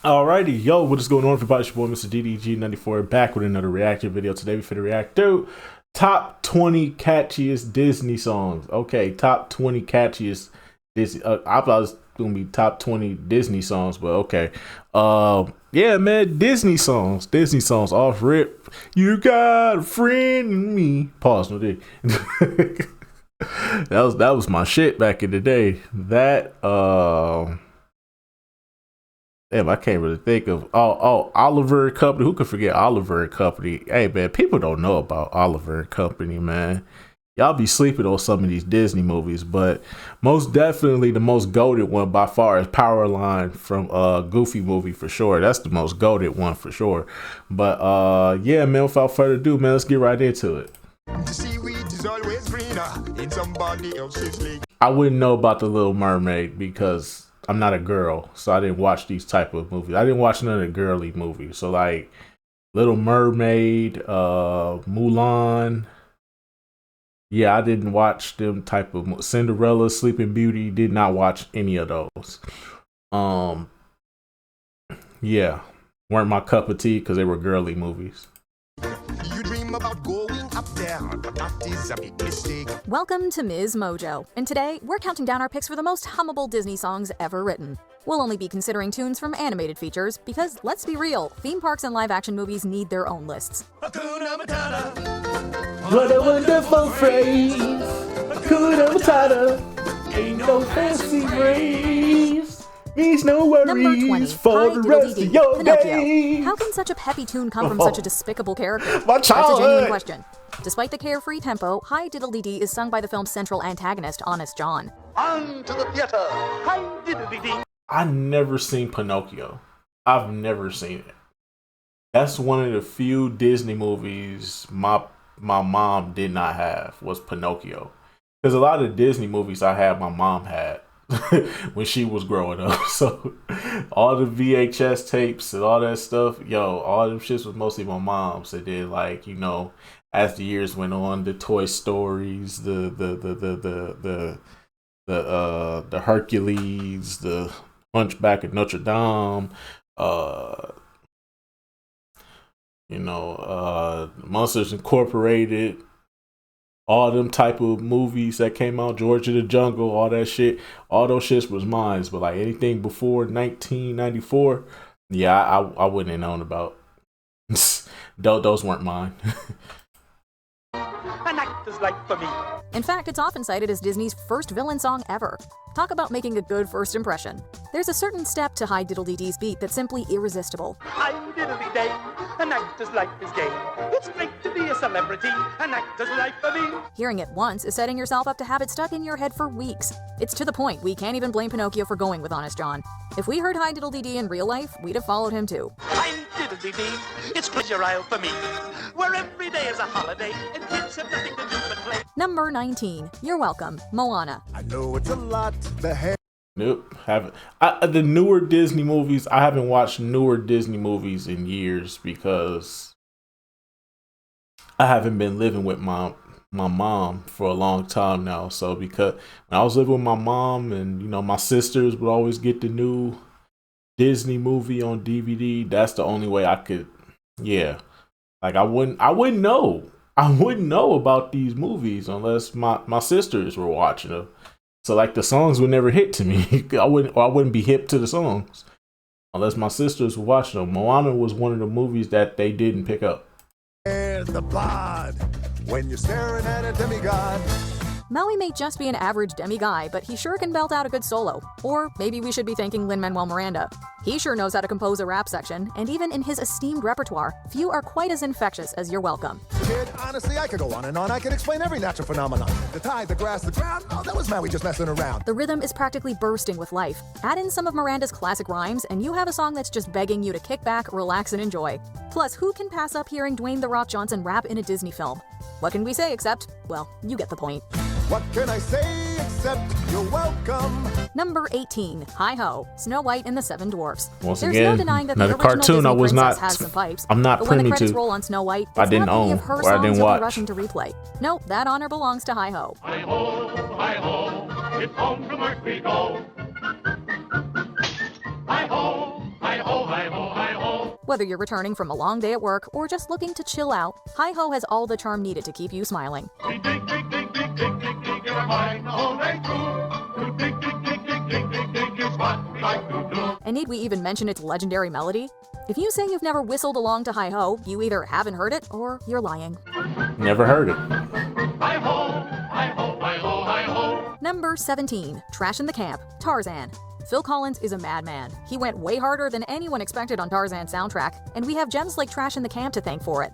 Alrighty, yo, what is going on, everybody? It's your boy, Mr. DDG94, back with another reaction video. Today, we finna react to top 20 catchiest Disney songs. Okay, top 20 catchiest Disney. I thought it was gonna be top 20 Disney songs, but okay. Yeah, man, Disney songs off rip. You got a friend in me. Pause. No, dig. that was my shit back in the day. Damn, I can't really think of Oliver and Company. Who could forget Oliver and Company? Hey man, people don't know about Oliver and Company, man. Y'all be sleeping on some of these Disney movies, but most definitely the most goated one by far is Powerline from Goofy movie for sure. That's the most goated one for sure. But yeah, man, without further ado, man, let's get right into it. The seaweed is always greener in somebody else's lake. I wouldn't know about The Little Mermaid because I'm not a girl, so I didn't watch these type of movies. I didn't watch none of the girly movies. So like Little Mermaid, Mulan. Yeah, I didn't watch them type of Cinderella, Sleeping Beauty. Did not watch any of those. Yeah, weren't my cup of tea because they were girly movies. You dream about going up there, but that is a big mistake. Welcome to Ms. Mojo, and today we're counting down our picks for the most hummable Disney songs ever written. We'll only be considering tunes from animated features because, let's be real, theme parks and live-action movies need their own lists. Hakuna Matata. What a wonderful phrase. Hakuna Matata. Ain't no fancy phrase. Means no Number 20, worries for Hi the Diddle rest Dee of Dee, your Pinocchio. day. How can such a peppy tune come from such a despicable character? My That's a genuine childhood. question. Despite the carefree tempo, Hi Diddle Dee Dee is sung by the film's central antagonist, Honest John. On to the theater. Hi, diddly-dee. I never seen Pinocchio. I've never seen it. That's one of the few Disney movies my mom did not have was Pinocchio. Because a lot of Disney movies I had, my mom had when she was growing up. So all the VHS tapes and all that stuff, yo, all them shits was mostly my mom's. And then like, you know, as the years went on, the Toy Stories, the Hercules, the Hunchback of Notre Dame, Monsters Incorporated, all them type of movies that came out, George of the Jungle, all that shit, all those shits was mine. But like anything before 1994, yeah, I wouldn't have known about. Those weren't mine. An actor's life for me. In fact, it's often cited as Disney's first villain song ever. Talk about making a good first impression. There's a certain step to Hi Diddle Dee Dee's beat that's simply irresistible. Hi, diddly-day. An actor's life is gay. It's great to be a celebrity. An actor's life for me. Hearing it once is setting yourself up to have it stuck in your head for weeks. It's to the point we can't even blame Pinocchio for going with Honest John. If we heard Hi Diddle Dee Dee in real life, we'd have followed him too. Hi, diddly-dee. It's pleasure isle for me. Where every day is a holiday and kids have nothing to do but play. Number 19, You're Welcome, Moana. I know it's a lot. The hair. Nope, haven't. The newer Disney movies, I haven't watched newer Disney movies in years because I haven't been living with my mom for a long time now. So because when I was living with my mom and you know my sisters would always get the new Disney movie on DVD, that's the only way I could. Yeah, like I wouldn't know. I wouldn't know about these movies unless my sisters were watching them. So like the songs would never hit to me. I wouldn't be hip to the songs unless my sisters were watching them. Moana was one of the movies that they didn't pick up. There's the bod. When you're staring at a demigod. Maui may just be an average demi-guy, but he sure can belt out a good solo. Or maybe we should be thanking Lin-Manuel Miranda. He sure knows how to compose a rap section, and even in his esteemed repertoire, few are quite as infectious as You're Welcome. Kid, honestly, I could go on and on. I could explain every natural phenomenon. The tide, the grass, the ground. Oh, that was Maui just messing around. The rhythm is practically bursting with life. Add in some of Miranda's classic rhymes, and you have a song that's just begging you to kick back, relax, and enjoy. Plus, who can pass up hearing Dwayne "The Rock" Johnson rap in a Disney film? What can we say except, well, you get the point. What can I say except you're welcome? Number 18, Hi-Ho, Snow White and the Seven Dwarfs. Once There's again, no denying that the another original cartoon Disney I was princess not- has some pipes. I'm not but when the privy credits to. roll on Snow White, I it's didn't not any own, of her or I songs didn't you'll be watch. rushing to replay. Nope, that honor belongs to Hi-Ho. Hi-ho, hi-ho, it's home from work we go. Hi-ho, hi-ho, hi Whether you're returning from a long day at work or just looking to chill out, Hi-Ho has all the charm needed to keep you smiling. Dig, dig, dig, dig, dig, dig, dig, dig, you're mine the whole day through. To dig, dig, dig, dig, dig, dig, dig is what we like to do. And need we even mention its legendary melody? If you say you've never whistled along to Hi-Ho, you either haven't heard it or you're lying. Never heard it. Hi-ho, hi-ho, hi-ho, hi-ho. Number 17, Trash in the Camp, Tarzan. Phil Collins is a madman. He went way harder than anyone expected on Tarzan's soundtrack, and we have gems like Trash in the Camp to thank for it.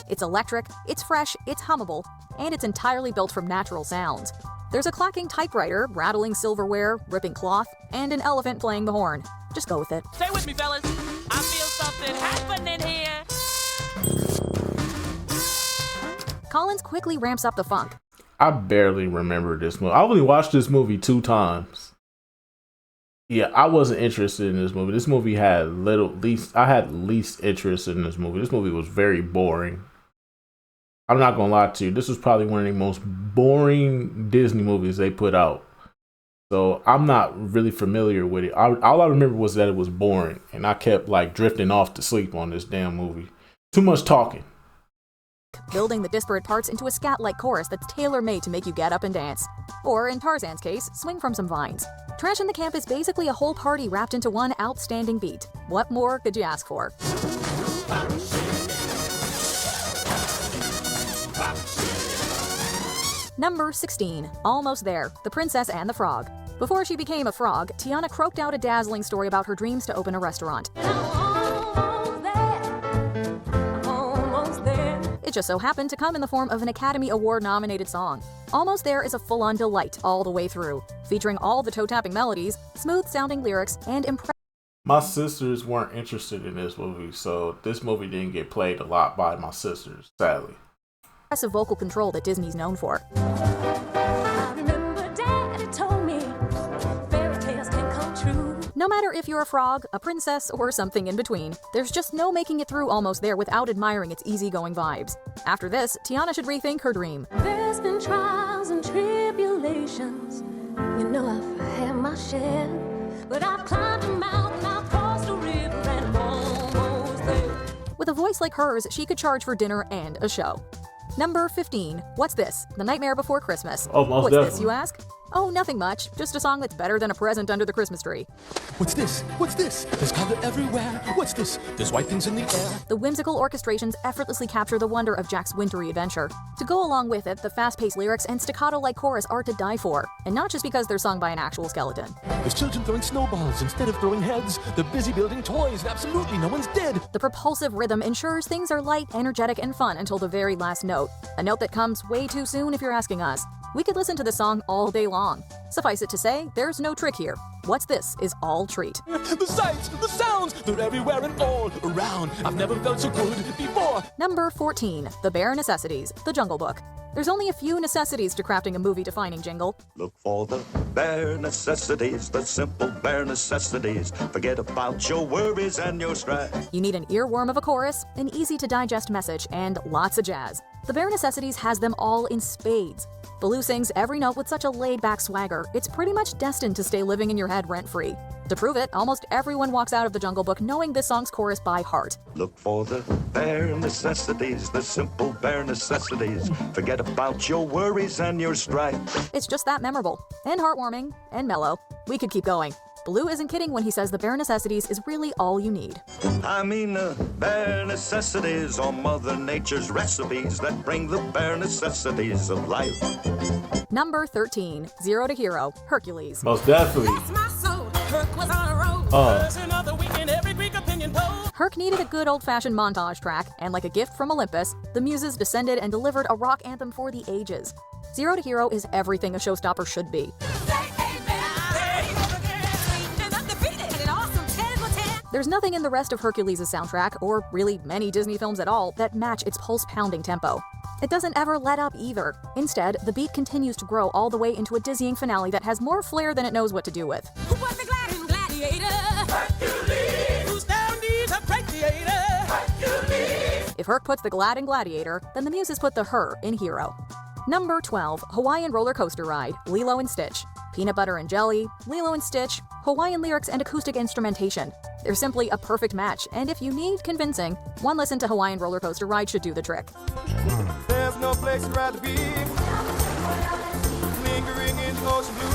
It's electric, it's fresh, it's hummable, and it's entirely built from natural sounds. There's a clacking typewriter, rattling silverware, ripping cloth, and an elephant playing the horn. Just go with it. Stay with me, fellas. I feel something happening here. Collins quickly ramps up the funk. I barely remember this movie. I only watched this movie 2 times. Yeah, I wasn't interested in this movie. This movie had I had least interest in this movie. This movie was very boring. I'm not gonna lie to you. This was probably one of the most boring Disney movies they put out. So I'm not really familiar with it. All I remember was that it was boring, and I kept like drifting off to sleep on this damn movie. Too much talking. Building the disparate parts into a scat-like chorus that's tailor-made to make you get up and dance. Or, in Tarzan's case, swing from some vines. Trash in the Camp is basically a whole party wrapped into one outstanding beat. What more could you ask for? Number 16, Almost There, The Princess and the Frog. Before she became a frog, Tiana croaked out a dazzling story about her dreams to open a restaurant. It just so happened to come in the form of an Academy Award-nominated song. Almost There is a full-on delight all the way through, featuring all the toe-tapping melodies, smooth-sounding lyrics, and My sisters weren't interested in this movie, so this movie didn't get played a lot by my sisters, sadly. impressive vocal control that Disney's known for. I remember Daddy told me fairy tales can come true. No matter if you're a frog, a princess, or something in between, there's just no making it through Almost There without admiring its easygoing vibes. After this, Tiana should rethink her dream. There's been trials and tribulations. You know I've had my share. But I've climbed a mountain, I've crossed a river, and I'm almost there. With a voice like hers, she could charge for dinner and a show. Number 15. What's This? The Nightmare Before Christmas. Oh, most What's definitely. this, you ask? Oh, nothing much. Just a song that's better than a present under the Christmas tree. What's this? What's this? There's color everywhere. What's this? There's white things in the air. The whimsical orchestrations effortlessly capture the wonder of Jack's wintry adventure. To go along with it, the fast-paced lyrics and staccato-like chorus are to die for, and not just because they're sung by an actual skeleton. There's children throwing snowballs instead of throwing heads. They're busy building toys and absolutely no one's dead. The propulsive rhythm ensures things are light, energetic, and fun until the very last note. A note that comes way too soon if you're asking us. We could listen to the song all day long. Suffice it to say, there's no trick here. What's This is all treat. The sights, the sounds, they're everywhere and all around. I've never felt so good before. Number 14. The Bare Necessities, The Jungle Book. There's only a few necessities to crafting a movie-defining jingle. Look for the bare necessities, the simple bare necessities. Forget about your worries and your strife. You need an earworm of a chorus, an easy-to-digest message, and lots of jazz. The Bare Necessities has them all in spades. Baloo sings every note with such a laid-back swagger, it's pretty much destined to stay living in your head rent-free. To prove it, almost everyone walks out of The Jungle Book knowing this song's chorus by heart. Look for the bare necessities, the simple bare necessities. Forget about your worries and your strife. It's just that memorable, and heartwarming, and mellow. We could keep going. Baloo isn't kidding when he says the Bare Necessities is really all you need. I mean the bare necessities are Mother Nature's recipes that bring the bare necessities of life. Number 13. Zero to Hero, Hercules. Most definitely. My soul, Herc was on a roll. Another week in every Greek opinion poll. Herc needed a good old-fashioned montage track, and like a gift from Olympus, the muses descended and delivered a rock anthem for the ages. Zero to Hero is everything a showstopper should be. There's nothing in the rest of Hercules' soundtrack, or really many Disney films at all, that match its pulse-pounding tempo. It doesn't ever let up either. Instead, the beat continues to grow all the way into a dizzying finale that has more flair than it knows what to do with. Who was the gladiator? Hercules. Who's down needs a break theater? Hercules. If Herc puts the glad in Gladiator, then the muses put the her in Hero. Number 12, Hawaiian roller coaster ride, Lilo and Stitch. Peanut butter and jelly, Lilo and Stitch, Hawaiian lyrics and acoustic instrumentation. They're simply a perfect match, and if you need convincing, one listen to Hawaiian roller coaster ride should do the trick. There's no place I'd rather be, lingering in ocean blue.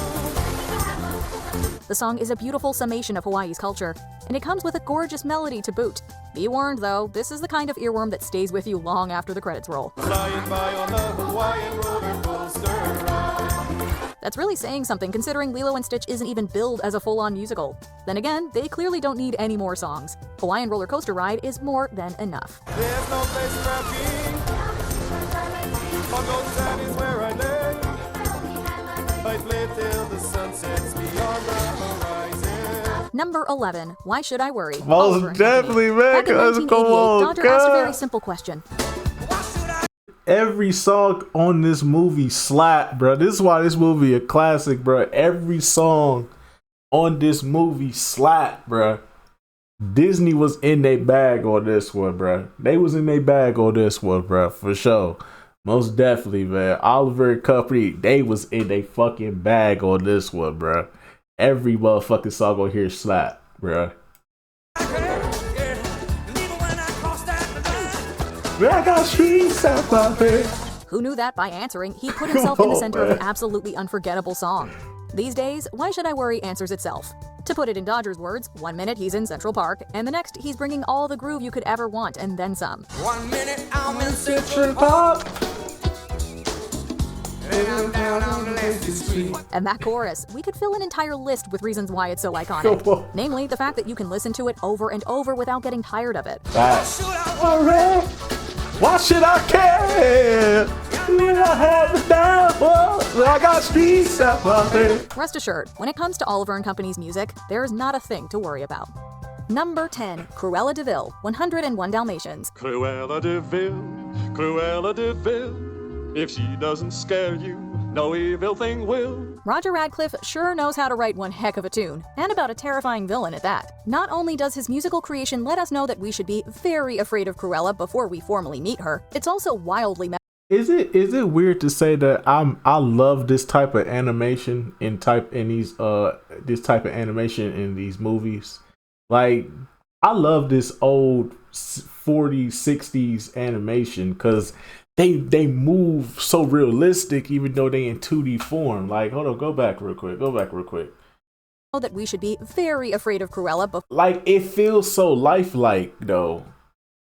The song is a beautiful summation of Hawaii's culture, and it comes with a gorgeous melody to boot. Be warned though, this is the kind of earworm that stays with you long after the credits roll. Flying by on the Hawaiian roller coaster ride. That's really saying something considering Lilo and Stitch isn't even billed as a full-on musical. Then again, they clearly don't need any more songs. Hawaiian roller coaster ride is more than enough. There's no place I'd rather be, on golden sand is where I lay. I play till the sun sets beyond the horizon. Number 11, Why Should I Worry? Most Oliver and definitely, Company. man, Back in 'cause come 1988, on, Dodger asked a God. very simple question. Every song on this movie slap, bro. This is why this movie a classic, bro. Every song on this movie slap, bro. Disney was in their bag on this one, bro. They was in their bag on this one, bro, for sure. Most definitely, man. Oliver and Company, they was in their fucking bag on this one, bro. Every motherfucking song on here slap, bro. I got streets out my head. Who knew that by answering, he put himself in the center of an absolutely unforgettable song. These days, Why Should I Worry answers itself. To put it in Dodgers' words, 1 minute he's in Central Park, and the next he's bringing all the groove you could ever want and then some. 1 minute I'm in Central Park, and I'm down on the Lazy Street. And that chorus, we could fill an entire list with reasons why it's so iconic. Namely, the fact that you can listen to it over and over without getting tired of it. Why should I care? When I have it down, I got streets out my head. Rest assured, when it comes to Oliver and Company's music, there's not a thing to worry about. Number 10, Cruella de Vil, 101 Dalmatians. Cruella de Vil, Cruella de Vil. If she doesn't scare you, no evil thing will. Roger Radcliffe sure knows how to write one heck of a tune, and about a terrifying villain at that. Not only does his musical creation let us know that we should be very afraid of Cruella before we formally meet her, it's also wildly Is it weird to say that I love this type of animation in this type of animation in these movies? Like, I love this old 40s, 60s animation because they move so realistic even though they in 2D form. Like, hold on, go back real quick. that we should be very afraid of Cruella like, it feels so lifelike though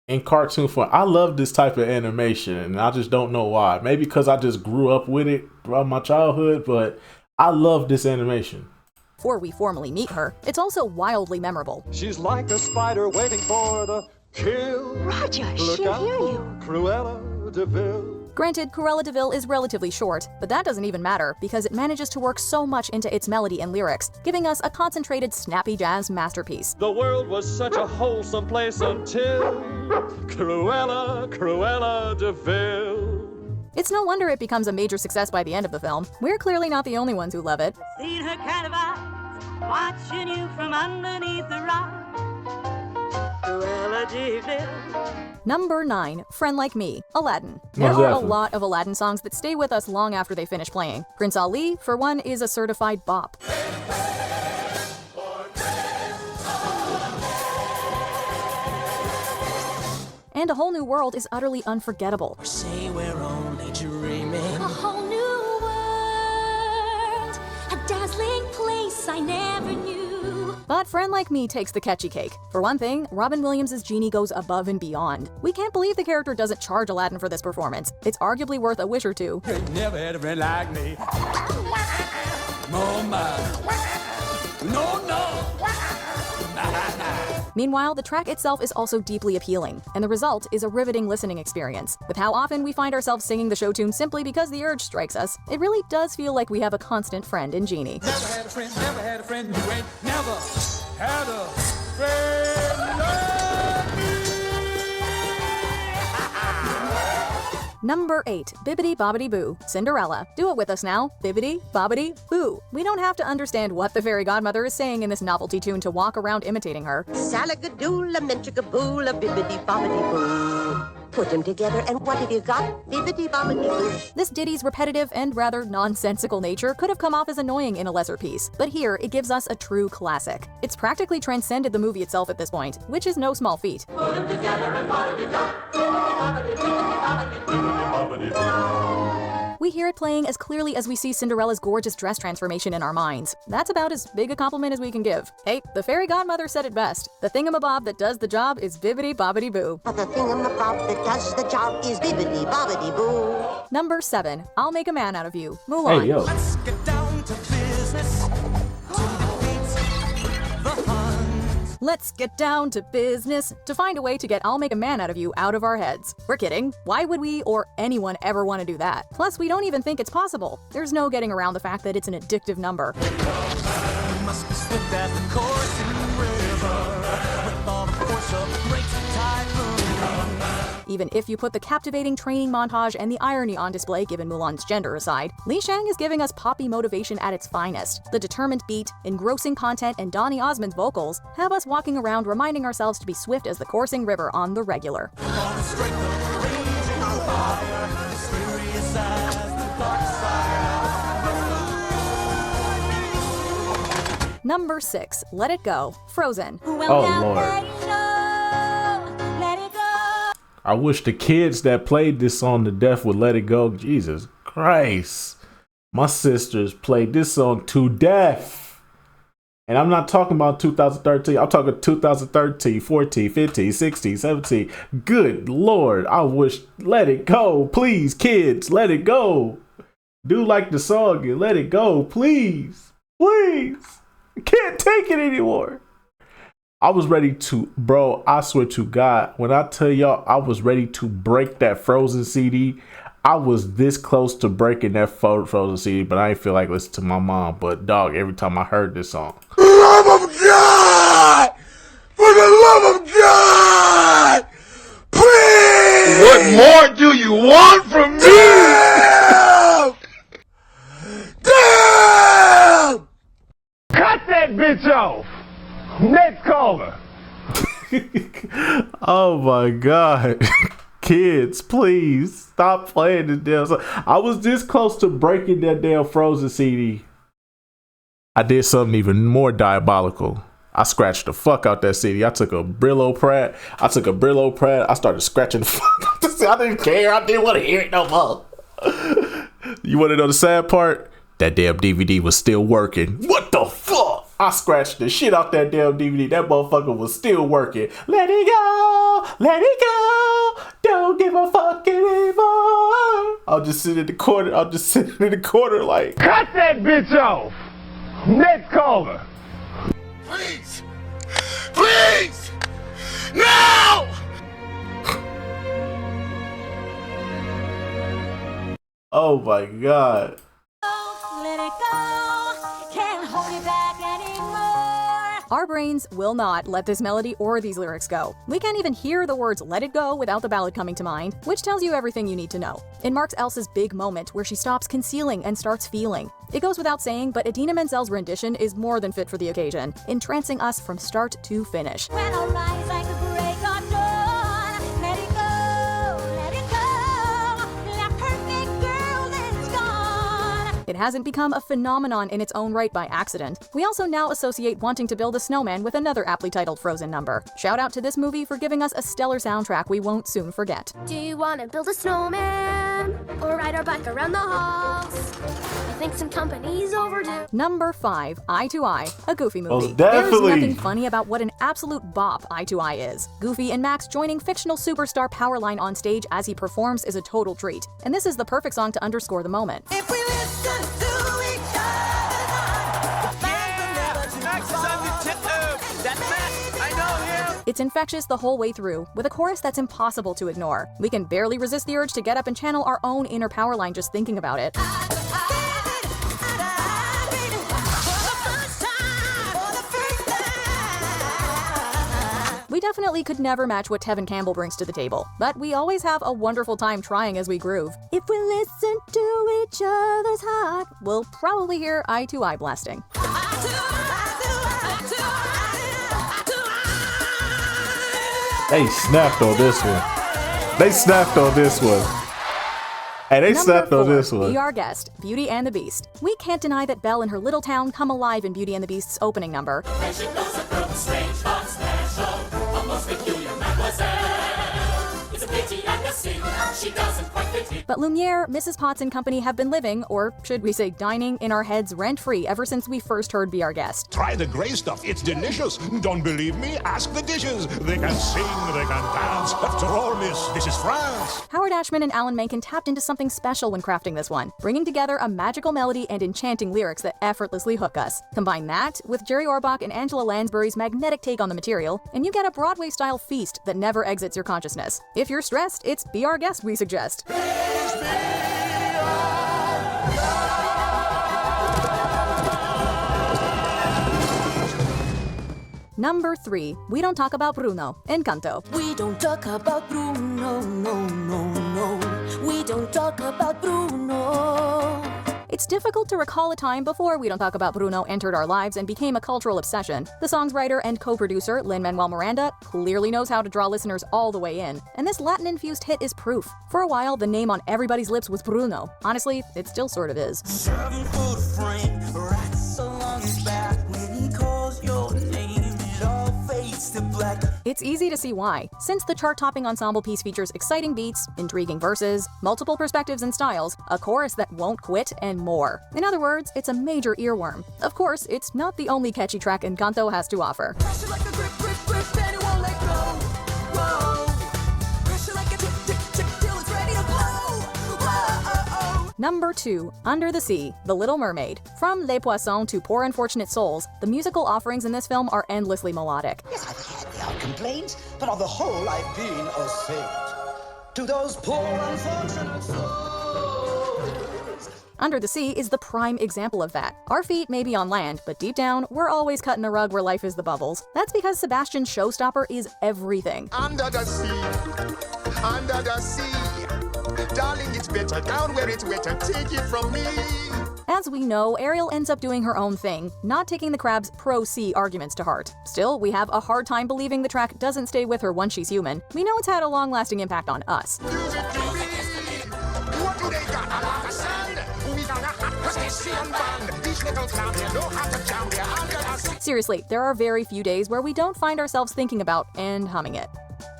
in cartoon form. I love this type of animation and I just don't know why. Maybe because I just grew up with it throughout my childhood, but I love this animation. Before we formally meet her, it's also wildly memorable. She's like a spider waiting for the kill. Roger, Look she'll out hear for you. Cruella de Vil. Granted, Cruella de Vil is relatively short, but that doesn't even matter because it manages to work so much into its melody and lyrics, giving us a concentrated, snappy jazz masterpiece. The world was such a wholesome place until Cruella de Vil. It's no wonder it becomes a major success by the end of the film. We're clearly not the only ones who love it. Seen her kind of eyes watching you from underneath the rock. Cruella de Vil. Number 9, Friend Like Me, Aladdin. Most There are a definitely. lot of Aladdin songs that stay with us long after they finish playing. Prince Ali, for one, is a certified bop. And A Whole New World is utterly unforgettable. Say we're only dreaming. A whole new world, a dazzling place I never knew. But Friend Like Me takes the catchy cake. For one thing, Robin Williams' Genie goes above and beyond. We can't believe the character doesn't charge Aladdin for this performance. It's arguably worth a wish or two. Never had a friend like me. Oh my. No. Meanwhile, the track itself is also deeply appealing, and the result is a riveting listening experience. With how often we find ourselves singing the show tune simply because the urge strikes us, it really does feel like we have a constant friend in Genie. Never had a friend, you ain't never had a friend like me. Number 8, Bibidi Bobby Boo, Cinderella. Do it with us now. Bibidi Bobby Boo. We don't have to understand what the fairy godmother is saying in this novelty tune to walk around imitating her. Salagadoola, menchikaboola, bibbidi bobbidi boo. put them together, and what have you got? Bibidi Bobby Boo. This ditty's repetitive and rather nonsensical nature could have come off as annoying in a lesser piece, but here it gives us a true classic. It's practically transcended the movie itself at this point, which is no small feat. Put them together and what have you got? Bibidi Bobby. We hear it playing as clearly as we see Cinderella's gorgeous dress transformation in our minds. That's about as big a compliment as we can give. Hey, the fairy godmother said it best. The thingamabob that does the job is Bibidi Bobby Boo. But the thingamabob that does the job is Bibidi Bobby Boo. Number 7, I'll Make a Man Out of You, Mulan. Hey, yo. Let's get down to business. Let's get down to business to find a way to get I'll Make a Man Out of You out of our heads. We're kidding. Why would we or anyone ever want to do that? Plus, we don't even think it's possible. There's no getting around the fact that it's an addictive number. We must be swift as the coursing river, with all the force of great typhoon. Even if you put the captivating training montage and the irony on display given Mulan's gender aside, Li Shang is giving us poppy motivation at its finest. The determined beat, engrossing content, and Donny Osmond's vocals have us walking around reminding ourselves to be swift as the coursing river on the regular. On the strength of raging fire, mysterious as the dark side. Number 6, Let It Go, Frozen. Oh, Lord. I wish the kids that played this song to death would let it go. Jesus Christ. My sisters played this song to death. And I'm not talking about 2013. I'm talking 2013, 14, 15, 16, 17. Good Lord. I wish, let it go. Please, kids, let it go. Do like the song and let it go. Please. Please. I can't take it anymore. I was ready to, bro, I swear to God, when I tell y'all I was ready to break that Frozen CD, I was this close to breaking that Frozen CD, but I didn't feel like listening to my mom. But dog, every time I heard this song. For the love of God! For the love of God! Please! What more do you want from me? Damn! Damn! Cut that bitch off! Next caller. Oh my God. Kids, please stop playing this damn song. I was this close to breaking that damn Frozen CD. I did something even more diabolical. I scratched the fuck out that CD. I took a Brillo pad. I started scratching the fuck out the CD. I didn't care. I didn't want to hear it no more. You want to know the sad part? That damn DVD was still working. What the fuck? I scratched the shit out that damn DVD. That motherfucker was still working. Let it go. Let it go. Don't give a fuck anymore. I'll just sit in the corner. Like, cut that bitch off. Next caller. Please! Please! No! oh my God. Let it go, can't hold it back anymore. Our brains will not let this melody or these lyrics go. We can't even hear the words let it go without the ballad coming to mind, which tells you everything you need to know. It marks Elsa's big moment where she stops concealing and starts feeling. It goes without saying, but Idina Menzel's rendition is more than fit for the occasion, entrancing us from start to finish. When I rise like the break of dawn, let it go, that perfect girl is gone. It hasn't become a phenomenon in its own right by accident. We also now associate wanting to build a snowman with another aptly titled Frozen number. Shout out to this movie for giving us a stellar soundtrack we won't soon forget. Do you want to build a snowman or ride our bike around the halls? I think some company's overdue. Number 5, Eye to Eye, a Goofy movie. Most definitely. There's nothing funny about what an absolute bop Eye to Eye is. Goofy and Max joining fictional superstar Powerline on stage as he performs is a total treat. And this is the perfect song to underscore the moment. If we listen to each other, Max is on the tip. That's Max. I know him. It's infectious the whole way through, with a chorus that's impossible to ignore. We can barely resist the urge to get up and channel our own inner Powerline just thinking about it. We definitely could never match what Tevin Campbell brings to the table, but we always have a wonderful time trying as we groove. If we listen to each other's heart, we'll probably hear Eye to Eye blasting. They snapped on this one. They snapped on this one. Hey, they snapped on this one. Be Our Guest, Beauty and the Beast. We can't deny that Belle and her little town come alive in Beauty and the Beast's opening number. But Lumiere, Mrs. Potts and company have been living, or should we say dining, in our heads rent-free ever since we first heard Be Our Guest. Try the gray stuff, it's delicious. Don't believe me? Ask the dishes. They can sing, they can dance. After all, miss, this is France. Howard Ashman and Alan Menken tapped into something special when crafting this one, bringing together a magical melody and enchanting lyrics that effortlessly hook us. Combine that with Jerry Orbach and Angela Lansbury's magnetic take on the material, and you get a Broadway-style feast that never exits your consciousness. If you're stressed, it's Be Our Guest we suggest. Number 3, We Don't Talk About Bruno, Encanto. We don't talk about Bruno, no, no, no. We don't talk about Bruno. It's difficult to recall a time before We Don't Talk About Bruno entered our lives and became a cultural obsession. The song's writer and co-producer, Lin-Manuel Miranda, clearly knows how to draw listeners all the way in. And this Latin-infused hit is proof. For a while, the name on everybody's lips was Bruno. Honestly, it still sort of is. 7-foot frame, racks along his back. When he calls your name, it all fades to black. It's easy to see why. Since the chart-topping ensemble piece features exciting beats, intriguing verses, multiple perspectives and styles, a chorus that won't quit, and more. In other words, it's a major earworm. Of course, it's not the only catchy track Encanto has to offer. Number 2, Under the Sea, The Little Mermaid. From Les Poissons to Poor Unfortunate Souls, the musical offerings in this film are endlessly melodic. Yes, I've had the odd complaints, but on the whole, I've been a saint. To those poor unfortunate souls. Under the Sea is the prime example of that. Our feet may be on land, but deep down, we're always cutting a rug where life is the bubbles. That's because Sebastian's showstopper is everything. Under the sea, under the sea. Darling, it's better down where it's wetter. Take it from me. As we know, Ariel ends up doing her own thing, not taking the crab's pro-sea arguments to heart. Still, we have a hard time believing the track doesn't stay with her once she's human. We know it's had a long-lasting impact on us. Use it to me. What do they got? A lot of sand. We got a hot Christmas band. These little clowns, you know how to jam there under the sea. Seriously, there are very few days where we don't find ourselves thinking about and humming it.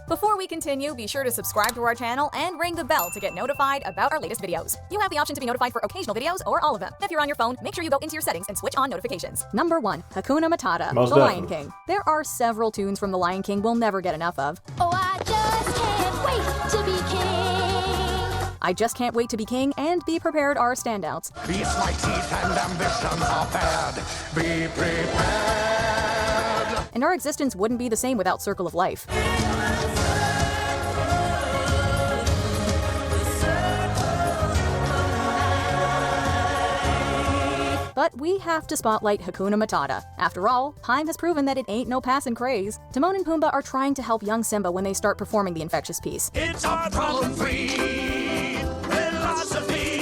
Before we continue, be sure to subscribe to our channel and ring the bell to get notified about our latest videos. You have the option to be notified for occasional videos or all of them. If you're on your phone, make sure you go into your settings and switch on notifications. Number 1, Hakuna Matata, Most The Lion definitely. King. There are several tunes from The Lion King we'll never get enough of. Oh, I just can't wait to be king. I Just Can't Wait to Be King and Be Prepared are standouts. These my teeth and ambitions are bad. Be prepared. And our existence wouldn't be the same without Circle of Life. But we have to spotlight Hakuna Matata. After all, time has proven that it ain't no passing craze. Timon and Pumbaa are trying to help young Simba when they start performing the infectious piece. It's our problem-free philosophy.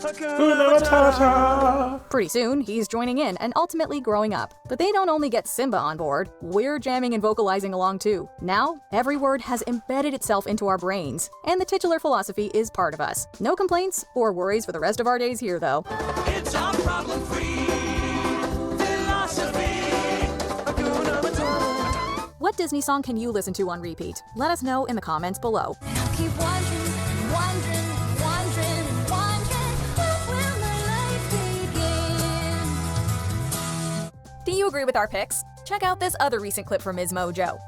Hakuna Matata. Pretty soon, he's joining in and ultimately growing up. But they don't only get Simba on board, we're jamming and vocalizing along too. Now, every word has embedded itself into our brains, and the titular philosophy is part of us. No complaints or worries for the rest of our days here, though. It's our problem-free philosophy. Hakuna Matata. What Disney song can you listen to on repeat? Let us know in the comments below. I'll keep wondering, wondering, wondering, wondering, when will my life begin? Do you agree with our picks? Check out this other recent clip from Ms. Mojo.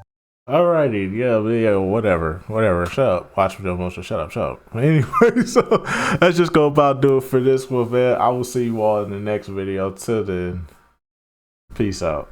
Alrighty, yeah, whatever. Shut up. Watch video motion. Shut up. Anyway, so let's just go about do it for this one, man. I will see you all in the next video. Till then, peace out.